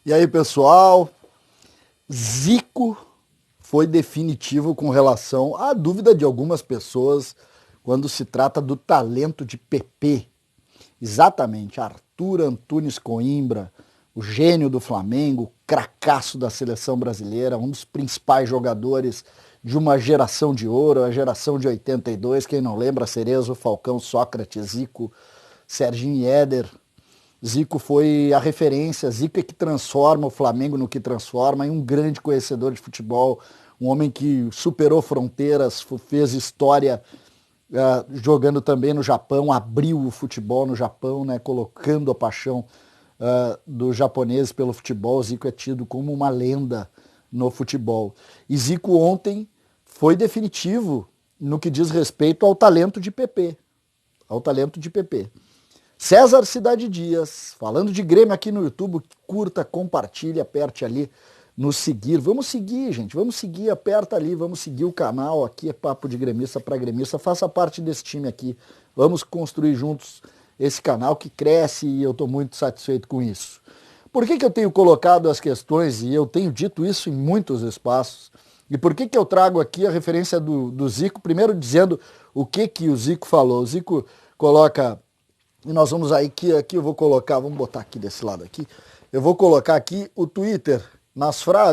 E aí, pessoal, Zico foi definitivo com relação à dúvida de algumas pessoas quando se trata do talento de PP. Exatamente, Arthur Antunes Coimbra, o gênio do Flamengo, cracaço da seleção brasileira, um dos principais jogadores de uma geração de ouro, a geração de 82, quem não lembra, Cerezo, Falcão, Sócrates, Zico, Serginho e Éder. Zico foi a referência, Zico é que transforma o Flamengo no que transforma, e um grande conhecedor de futebol, um homem que superou fronteiras, fez história jogando também no Japão, abriu o futebol no Japão, né, colocando a paixão dos japoneses pelo futebol. Zico é tido como uma lenda no futebol. E Zico ontem foi definitivo no que diz respeito ao talento de PP. Ao talento de PP. César Cidade Dias, falando de Grêmio aqui no YouTube, curta, compartilhe, aperte ali no seguir. Vamos seguir, gente, vamos seguir, aperta ali, vamos seguir o canal, aqui é Papo de Gremista para Gremista, faça parte desse time aqui, vamos construir juntos esse canal que cresce e eu estou muito satisfeito com isso. Por que eu tenho colocado as questões, e eu tenho dito isso em muitos espaços, e por que eu trago aqui a referência do Zico, primeiro dizendo o que o Zico falou. O Zico coloca... E nós vamos aí, aqui eu vou colocar, vamos botar aqui desse lado aqui, eu vou colocar aqui o Twitter,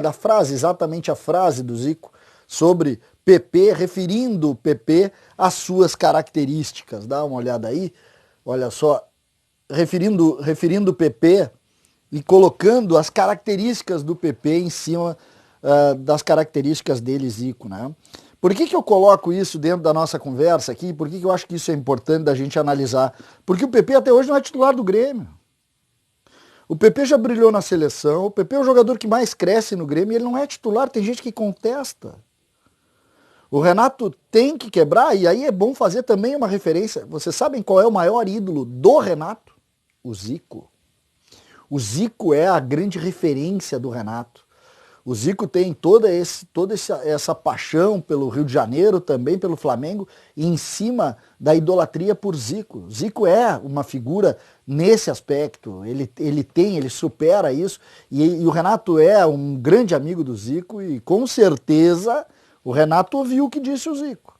da frase, exatamente a frase do Zico, sobre PP, referindo o PP às suas características. Dá uma olhada aí, olha só, referindo o PP e colocando as características do PP em cima das características dele, Zico, né? Por que eu coloco isso dentro da nossa conversa aqui? Por que eu acho que isso é importante da gente analisar? Porque o PP até hoje não é titular do Grêmio. O PP já brilhou na seleção, o PP é o jogador que mais cresce no Grêmio e ele não é titular, tem gente que contesta. O Renato tem que quebrar, e aí é bom fazer também uma referência. Vocês sabem qual é o maior ídolo do Renato? O Zico. O Zico é a grande referência do Renato. O Zico tem toda essa paixão pelo Rio de Janeiro, também pelo Flamengo, e em cima da idolatria por Zico. Zico é uma figura nesse aspecto, ele supera isso, e o Renato é um grande amigo do Zico, e com certeza o Renato ouviu o que disse o Zico.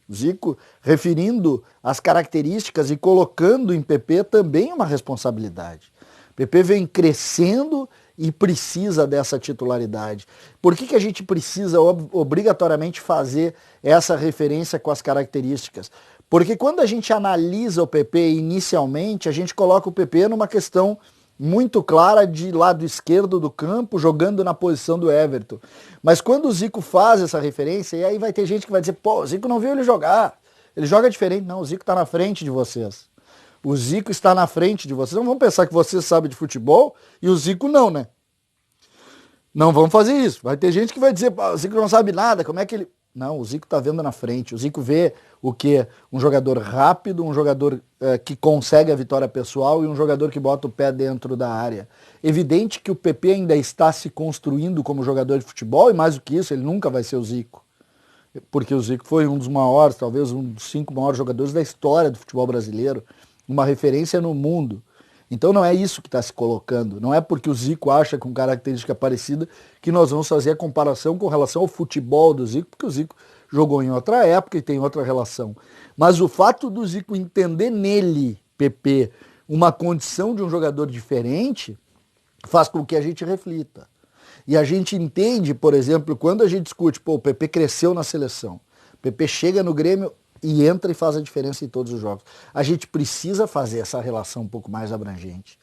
O Zico referindo as características e colocando em PP também uma responsabilidade. PP vem crescendo e precisa dessa titularidade. Por que a gente precisa obrigatoriamente fazer essa referência com as características? Porque quando a gente analisa o PP inicialmente, a gente coloca o PP numa questão muito clara de lado esquerdo do campo, jogando na posição do Everton. Mas quando o Zico faz essa referência, e aí vai ter gente que vai dizer, pô, o Zico não viu ele jogar, ele joga diferente. Não, o Zico está na frente de vocês. O Zico está na frente de vocês. Não vão pensar que você sabe de futebol e o Zico não, né? Não vamos fazer isso. Vai ter gente que vai dizer, o Zico não sabe nada, como é que ele... Não, o Zico está vendo na frente. O Zico vê o quê? Um jogador rápido, um jogador que consegue a vitória pessoal e um jogador que bota o pé dentro da área. Evidente que o PP ainda está se construindo como jogador de futebol e mais do que isso, ele nunca vai ser o Zico. Porque o Zico foi um dos maiores, talvez um dos 5 maiores jogadores da história do futebol brasileiro. Uma referência no mundo. Então não é isso que está se colocando. Não é porque o Zico acha com característica parecida que nós vamos fazer a comparação com relação ao futebol do Zico, porque o Zico jogou em outra época e tem outra relação. Mas o fato do Zico entender nele, PP, uma condição de um jogador diferente, faz com que a gente reflita. E a gente entende, por exemplo, quando a gente discute, pô, o PP cresceu na seleção, o PP chega no Grêmio e entra e faz a diferença em todos os jogos. A gente precisa fazer essa relação um pouco mais abrangente.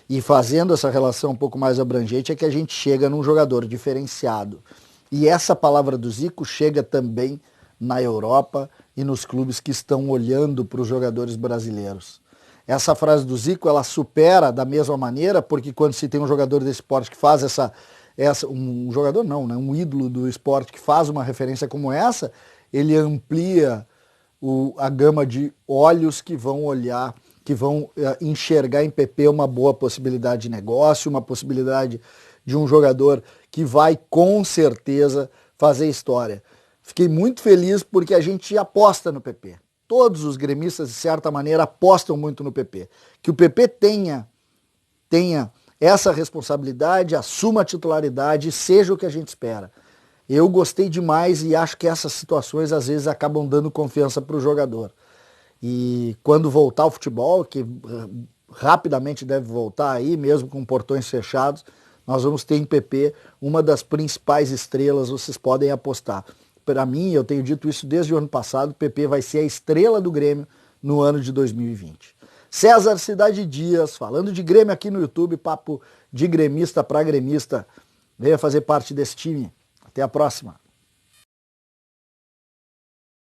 E fazendo essa relação um pouco mais abrangente é que a gente chega num jogador diferenciado. E essa palavra do Zico chega também na Europa e nos clubes que estão olhando para os jogadores brasileiros. Essa frase do Zico, ela supera da mesma maneira, porque quando se tem um jogador desse esporte que faz um jogador não, né? Um ídolo do esporte que faz uma referência como essa, ele amplia a gama de olhos que vão olhar, que vão enxergar em PP uma boa possibilidade de negócio, uma possibilidade de um jogador que vai com certeza fazer história. Fiquei muito feliz porque a gente aposta no PP. Todos os gremistas, de certa maneira, apostam muito no PP. Que o PP tenha essa responsabilidade, assuma a titularidade, seja o que a gente espera. Eu gostei demais e acho que essas situações às vezes acabam dando confiança para o jogador. E quando voltar ao futebol, que rapidamente deve voltar aí, mesmo com portões fechados, nós vamos ter em PP uma das principais estrelas, vocês podem apostar. Para mim, eu tenho dito isso desde o ano passado, o PP vai ser a estrela do Grêmio no ano de 2020. César Cidade Dias, falando de Grêmio aqui no YouTube, papo de gremista para gremista. Venha fazer parte desse time. Até a próxima.